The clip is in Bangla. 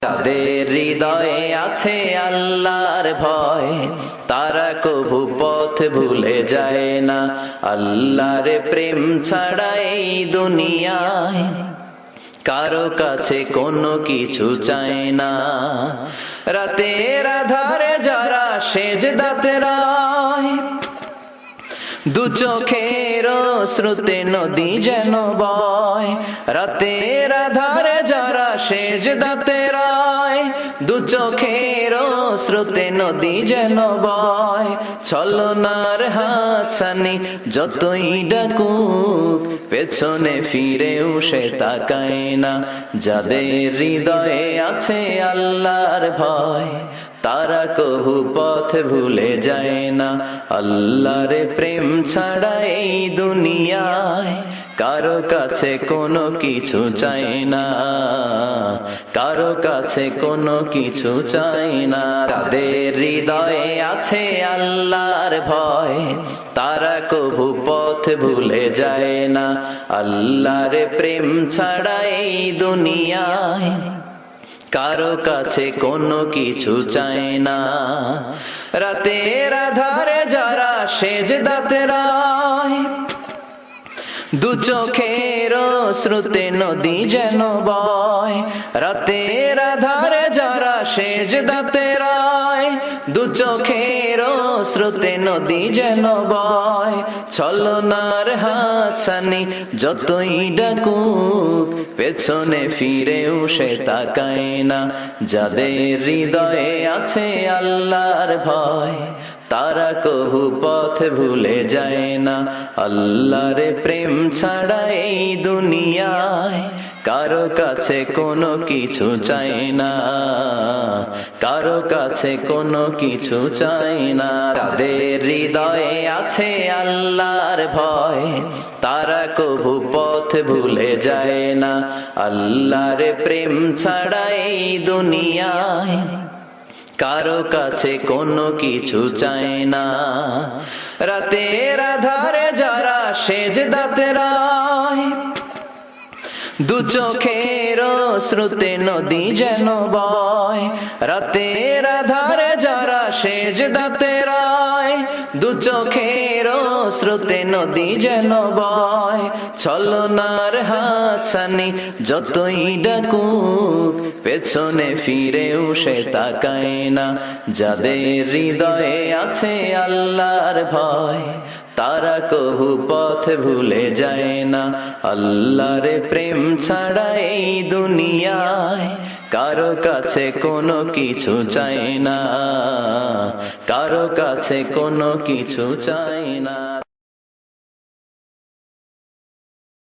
যাদের হৃদয়ে আছে আল্লাহর ভয়, তারা কভু পথ ভুলে যায় না। আল্লাহর প্রেম ছাড়া এই দুনিয়ায় কারো কাছে কোনো কিছু চায় না। রাতের আধারে যারা সেজদাতে রয়, দু চোখের শ্রুতে নদী যেন বয়। রাতের আধারে যারা সেজদাতে রয়, দু চোখের শ্রুতে নদী যেন বয়। ছলনার হাতছানি যতই ডাকুক, পেছনে ফিরেও সে তাকায় না। যাদের হৃদয়ে আছে আল্লাহর ভয়, তারা কভু পথ ভুলে যায় না। আল্লাহর প্রেম ছাড়া এই দুনিয়ায় কারো কাছে কোনো কিছু চায় না, কারো কাছে কোনো কিছু চায় না। তাদের হৃদয়ে আছে আল্লাহর ভয়, তারা কভু পথ ভুলে যায় না। আল্লাহর প্রেম ছাড়া এই দুনিয়ায় কারো কাছে কোনো কিছু চায় না। রাতের আধারে যারা সেজদাতে রয়, দু চোখের শ্রুতে নদী যেন বয়। রাতের আধারে যারা সেজদাতে রয়, দু চোখের শ্রুতে নদী যেন বয়। ছলনার হাতছানি যতই ডাকুক, পেছনে ফিরেও সে তাকায় না। যাদের হৃদয়ে আছে আল্লাহর ভয়, তারা কভু পথ ভুলে যায় না। আল্লাহর প্রেম ছাড়া এই দুনিয়ায় কারো কাছে কোনো কিছু চায় না, কারো কাছে কোনো কিছু চায় না। তাদের হৃদয়ে আছে আল্লাহর ভয়, তারা কভু পথ ভুলে যায় না। আল্লাহর প্রেম ছাড়া এই দুনিয়ায় কারো কাছে কোনো কিছু চায় না। রাতের আধারে যারা সেজদাতে রয়, দু চোখের শ্রুতে নদী যেন বয়। রাতের আধারে যারা সেজদাতে রয়, দু চোখের শ্রুতে নদী যেন বয়। ছলনার হাতছানি যতই ডাকুক, পেছনে ফিরেও সে তাকায় না। যাদের হৃদয়ে আছে আল্লাহর ভয়, তারা কভু পথ ভুলে যায় না। আল্লাহর প্রেম ছাড়া এই দুনিয়ায় কারো কাছে কোনো কিছু চায় না, কারো কাছে কোনো কিছু চায় না।